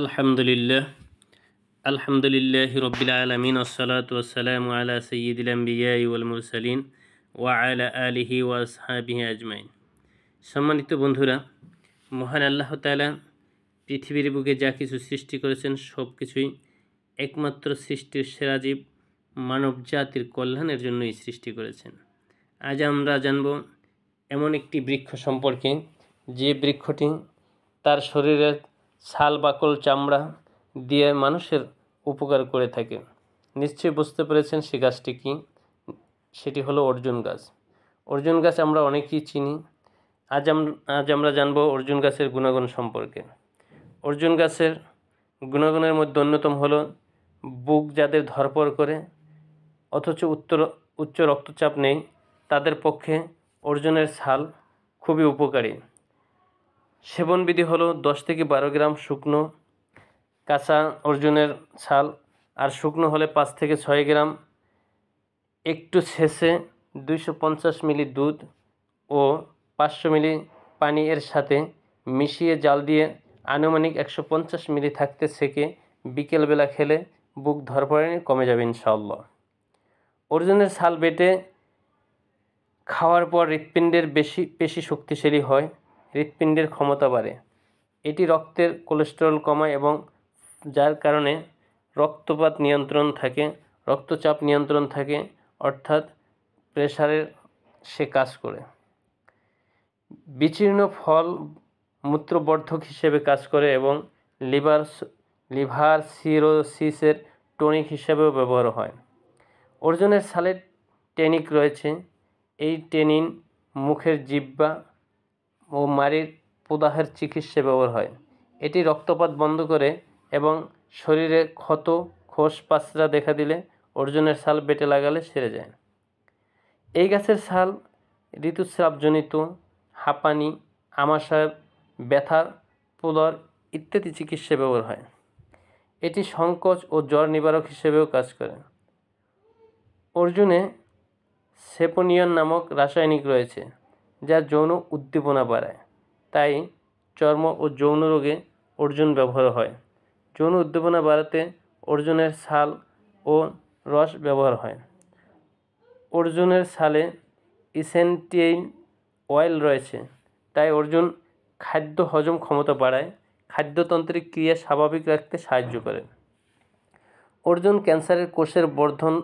আলহামদুলিল্লাহ আলহামদুলিল্লাহ রব্বিল আলামিন আসসালাতু ওয়াসসালামু আলা সাইয়্যিদিল আম্বিয়াই ওয়াল মুরসালিন ওয়া আলা আলিহি ওয়া আসহাবিহি আজমাইন। সম্মানিত বন্ধুরা, মহান আল্লাহ তাআলা পৃথিবীর বুকে যা কিছু সৃষ্টি করেছেন সব কিছুই একমাত্র সৃষ্টির সেরা জীব মানব জাতির কল্যাণের জন্যই সৃষ্টি করেছেন। আজ আমরা জানব এমন একটি বৃক্ষ সম্পর্কে যে বৃক্ষটি তার শরীরের ছাল বাকল চামড়া দিয়ে মানুষের উপকার করে থাকে। নিশ্চয়ই বুঝতে পেরেছেন সে গাছটি কি। সেটি হলো অর্জুন গাছ। অর্জুন গাছ আমরা অনেকেই চিনি। আজ আমরা জানব অর্জুন গাছের গুণাগুণ সম্পর্কে। অর্জুন গাছের গুণাগুণের মধ্যে অন্যতম হলো বুক যাদের ধরপড় করে অথচ উচ্চ রক্তচাপ নেই, তাদের পক্ষে অর্জুনের ছাল খুবই উপকারী। সেবনবিধি হলো 10 থেকে 12 গ্রাম শুকনো কাঁচা অর্জুনের ছাল, আর শুকনো হলে 5 থেকে 6 গ্রাম একটু ছেঁচে 250 মিলি দুধ ও 500 মিলি পানি এর সাথে মিশিয়ে জাল দিয়ে আনুমানিক 150 মিলি থাকতে ছেঁকে বিকেলবেলা খেলে বুক ধরপড়ানি কমে যাবে ইনশাআল্লাহ। অর্জুনের ছাল বেটে খাওয়ার পর হৃৎপিণ্ডের বেশি শক্তিশালী হয়, হৃৎপিণ্ডের ক্ষমতা বাড়ে। এটি রক্তের কোলেস্টেরল কমায় এবং যার কারণে রক্তপাত নিয়ন্ত্রণ থাকে, রক্তচাপ নিয়ন্ত্রণ থাকে, অর্থাৎ প্রেসারের সে কাজ করে। বিচীর্ণ ফল মূত্রবর্ধক হিসেবে কাজ করে এবং লিভার সিরোসিসের টনিক হিসেবেও ব্যবহার হয়। অর্জুনের ছালে ট্যানিক রয়েছে। এই ট্যানিন মুখের জিহ্বা ও মাড়ির প্রদাহের চিকিৎসায় ব্যবহার হয়। এটি রক্তপাত বন্ধ করে এবং শরীরে ক্ষত খোস পাঁচড়া দেখা দিলে অর্জুনের ছাল বেটে লাগালে সেরে যায়। এই গাছের ছাল ঋতুস্রাবজনিত হাঁপানি, আমাশয়, ব্যথা, প্রদাহ ইত্যাদি চিকিৎসায় ব্যবহার হয়। এটি সংকোচ ও জ্বর নিবারক হিসেবেও কাজ করে। অর্জুনে সেপোনিয়ন নামক রাসায়নিক রয়েছে যা যৌন উদ্দীপনা বাড়ায়, তাই চর্ম ও যৌন রোগে অর্জুন ব্যবহার হয়। যৌন উদ্দীপনা বাড়াতে অর্জুনের ছাল ও রস ব্যবহার হয়। অর্জুনের ছালে ইসেন্টিয়াল অয়েল রয়েছে, তাই অর্জুন খাদ্য হজম ক্ষমতা বাড়ায়, খাদ্যতন্ত্রের ক্রিয়া স্বাভাবিক রাখতে সাহায্য করে। অর্জুন ক্যান্সারের কোষের বর্ধন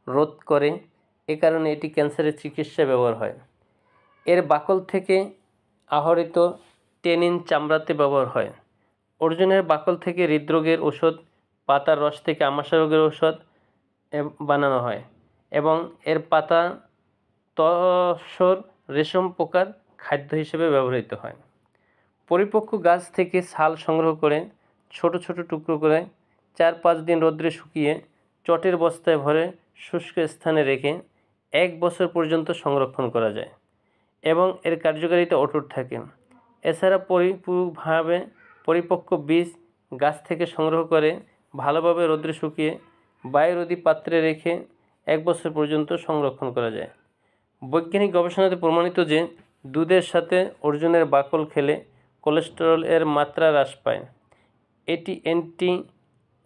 রোধ করে, এ কারণে এটি ক্যান্সারের চিকিৎসায় ব্যবহার হয়। এর বাকল থেকে আহরিত ট্যানিন চামড়াতে ব্যবহার হয়। অর্জুনের বাকল থেকে হৃদরোগের ওষুধ, পাতার রস থেকে আমাশয় রোগের ওষুধ বানানো হয় এবং এর পাতা তসর রেশম পোকার খাদ্য হিসেবে ব্যবহৃত হয়। পরিপক্ক গাছ থেকে ছাল সংগ্রহ করে ছোট ছোট টুকরো করে 4-5 দিন রোদ্রে শুকিয়ে চটের বস্তায় ভরে শুষ্ক স্থানে রেখে 1 বছর পর্যন্ত সংরক্ষণ করা যায় এবং এর কার্যকারিতা অটুট থাকে। এছাড়া পরিপক্ক বীজ গাছ থেকে সংগ্রহ করে ভালোভাবে রোদ্রে শুকিয়ে বায়ুরোধী পাত্রে রেখে 1 বছর পর্যন্ত সংরক্ষণ করা যায়। বৈজ্ঞানিক গবেষণাতে প্রমাণিত যে দুধের সাথে অর্জুনের বাকল খেলে কোলেস্টেরল এর মাত্রা হ্রাস পায়। এটি অ্যান্টি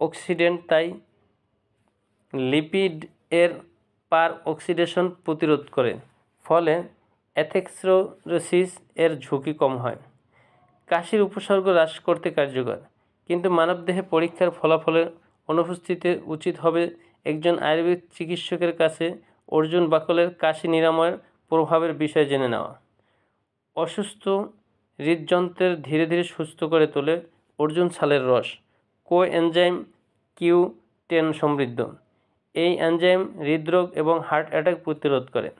অক্সিডেন্ট, তাই লিপিড এর পার অক্সিডেশন প্রতিরোধ করে, ফলে অ্যাথেরোস্ক্লেরোসিস এর ঝুঁকি কম হয়। কাশির উপসর্গ হ্রাস করতে কার্যকর, কিন্তু মানবদেহে পরীক্ষার ফলাফলের অনুপস্থিতিতে উচিত হবে একজন আয়ুর্বেদ চিকিৎসকের কাছে অর্জুন বাকলের কাশি নিরাময়ের প্রভাবের বিষয়ে জেনে নেওয়া। অসুস্থ হৃদযন্ত্রের ধীরে ধীরে সুস্থ করে তোলে অর্জুন ছালের রস। কোএনজাইম Q10 সমৃদ্ধ। এই এনজাইম হৃদরোগ এবং হার্ট অ্যাটাক প্রতিরোধ করে।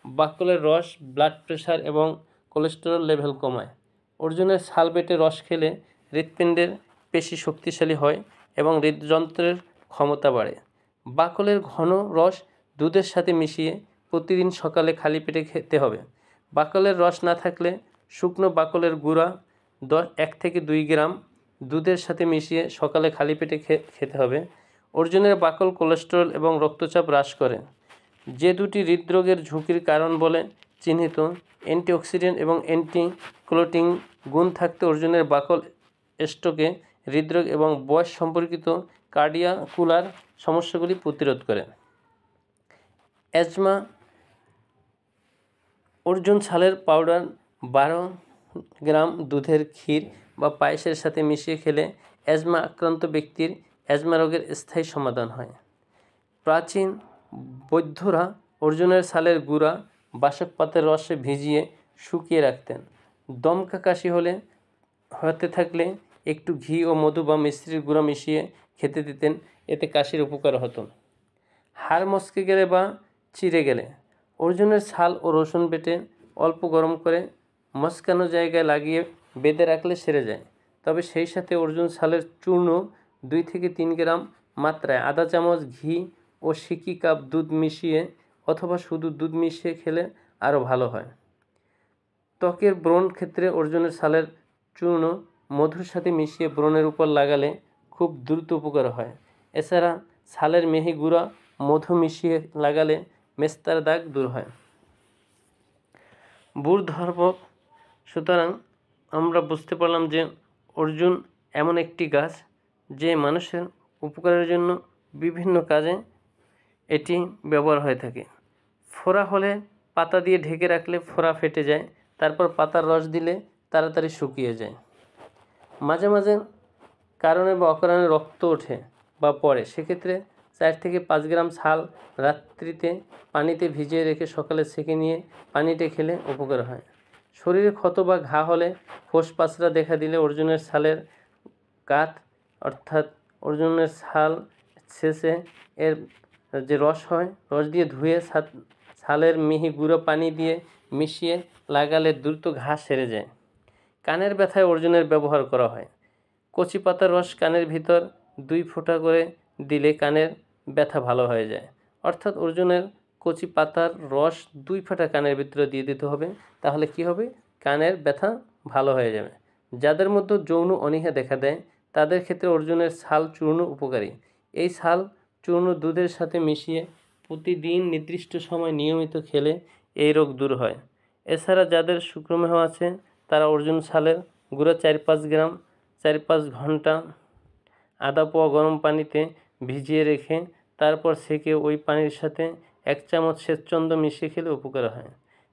বাকলের রস ব্লাড প্রেশার এবং কোলেস্টেরল লেভেল কমায়। অর্জুনের ছাল বেটে রস খেলে হৃৎপিণ্ডের পেশি শক্তিশালী হয় এবং হৃদযন্ত্রের ক্ষমতা বাড়ে। বাকলের ঘন রস দুধের সাথে মিশিয়ে প্রতিদিন সকালে খালি পেটে খেতে হবে। বাকলের রস না থাকলে শুকনো বাকলের গুঁড়া 1 থেকে 2 গ্রাম দুধের সাথে মিশিয়ে সকালে খালি পেটে খেতে হবে। অর্জুনের বাকল কোলেস্টেরল এবং রক্তচাপ হ্রাস করে, যে দুটি হৃদরোগের ঝুঁকির কারণ বলে চিহ্নিত। অ্যান্টিঅক্সিডেন্ট এবং অ্যান্টিক্লোটিং গুণ থাকতে অর্জুনের বাকল স্ট্রোকে হৃদরোগ এবং বয়স সম্পর্কিত কার্ডিয়াকুলার সমস্যাগুলি প্রতিরোধ করে। অ্যাজমা, অর্জুন ছালের পাউডার 12 গ্রাম দুধের ক্ষীর বা পায়েসের সাথে মিশিয়ে খেলে অ্যাজমা আক্রান্ত ব্যক্তির অ্যাজমা রোগের স্থায়ী সমাধান হয়। প্রাচীন বৌদ্ধরা অর্জুনের ছালের গুঁড়া বাসক পাতার রসে ভিজিয়ে শুকিয়ে রাখতেন। দমকা কাশি হতে থাকলে একটু ঘি ও মধু বা মিশ্রির গুঁড়া মিশিয়ে খেতে দিতেন, এতে কাশির উপকার হতো। হাড় মচকে গেলে বা চিড়ে গেলে অর্জুনের ছাল ও রসুন বেটে অল্প গরম করে মচকানো জায়গায় লাগিয়ে বেঁধে রাখলে সেরে যায়। তবে সেই সাথে অর্জুন ছালের চূর্ণ 2 থেকে 3 গ্রাম মাত্রায় আধা চামচ ঘি ও সিকি কাপ দুধ মিশিয়ে অথবা শুধু দুধ মিশিয়ে খেলে আরও ভালো হয়। ত্বকের ব্রণ ক্ষেত্রে অর্জুনের ছালের চূর্ণ মধুর সাথে মিশিয়ে ব্রণের উপর লাগালে খুব দ্রুত উপকার হয়। এছাড়া ছালের মিহি গুঁড়া মধু মিশিয়ে লাগালে মেস্তার দাগ দূর হয়। ভূর্ধর্ব। সুতরাং আমরা বুঝতে পারলাম যে অর্জুন এমন একটি গাছ যে মানুষের উপকারের জন্য বিভিন্ন কাজে এটি ব্যবহার হয়ে থাকে। ফোড়া হলে পাতা দিয়ে ঢেকে রাখলে ফোড়া ফেটে যায়, তারপর পাতার রস দিলে তাড়াতাড়ি শুকিয়ে যায়। মাঝে মাঝে কারণে বা অকারণে রক্ত ওঠে বা পড়ে, সেক্ষেত্রে 4 থেকে 5 গ্রাম ছাল রাত্রিতে পানিতে ভিজিয়ে রেখে সকালে ছেঁকে নিয়ে পানিতে খেলে উপকার হয়। শরীরে ক্ষত বা ঘা হলে, ফোসপাঁচড়া দেখা দিলে অর্জুনের ছালের কাঠ অর্থাৎ অর্জুনের ছাল ছেঁচে এর যে রস হয়, রস দিয়ে ধুয়ে ছালের মিহি গুঁড়ো পানি দিয়ে মিশিয়ে লাগালে দ্রুত ঘা সেরে যায়। কানের ব্যথায় অর্জুনের ব্যবহার করা হয়। কচি পাতার রস কানের ভিতর 2 ফোঁটা করে দিলে কানের ব্যথা ভালো হয়ে যায়। অর্থাৎ অর্জুনের কচি পাতার রস 2 ফোঁটা কানের ভিতরে দিয়ে দিতে হবে, তাহলে কি হবে? কানের ব্যথা ভালো হয়ে যাবে। যাদের মধ্যে যৌন অনীহা দেখা দেয় তাদের ক্ষেত্রে অর্জুনের ছাল চূর্ণ উপকারী। এই ছাল চূর্ণ দুধের সাথে মিশিয়ে প্রতিদিন নির্দিষ্ট সময় নিয়মিত খেলে এই রোগ দূর হয়। এছাড়া যাদের শুক্রমেহ আছে তারা অর্জুন ছালের গুঁড়া 4-5 গ্রাম 4-5 ঘন্টা আধা পোয়া গরম পানিতে ভিজিয়ে রেখে তারপর সেকে ওই পানির সাথে 1 চামচ শ্বেতচন্দ্র মিশিয়ে খেলে উপকার হয়।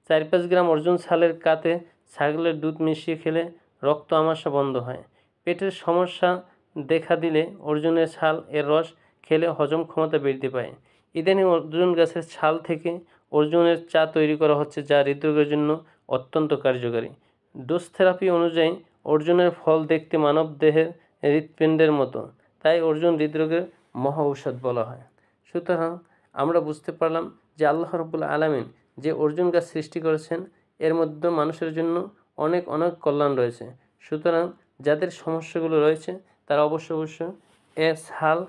4-5 গ্রাম অর্জুন ছালের কাতে ছাগলের দুধ মিশিয়ে খেলে রক্ত আমাশা বন্ধ হয়। পেটের সমস্যা দেখা দিলে অর্জুনের ছাল এর রস খেলে হজম ক্ষমতা বৃদ্ধি পায়। ইদানিং অর্জুন গাছের ছাল থেকে অর্জুনের চা তৈরি করা হচ্ছে, যা হৃদরোগের জন্য অত্যন্ত কার্যকারী। ডোজ থেরাপি অনুযায়ী অর্জুনের ফল দেখতে মানব দেহের হৃৎপিণ্ডের মতো, তাই অর্জুন হৃদরোগের মহা ঔষধ বলা হয়। সুতরাং আমরা বুঝতে পারলাম যে আল্লাহ রাব্বুল আলামিন যে অর্জুন গাছ সৃষ্টি করেছেন এর মধ্যে মানুষের জন্য অনেক অনেক কল্যাণ রয়েছে। সুতরাং যাদের সমস্যাগুলো রয়েছে তারা অবশ্য এর ছাল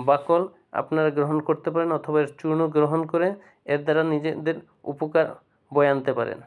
বাকল আপনারা গ্রহণ করতে পারেন অথবা এর চূর্ণ গ্রহণ করে এর দ্বারা নিজেদের উপকার বয়ে আনতে পারেন।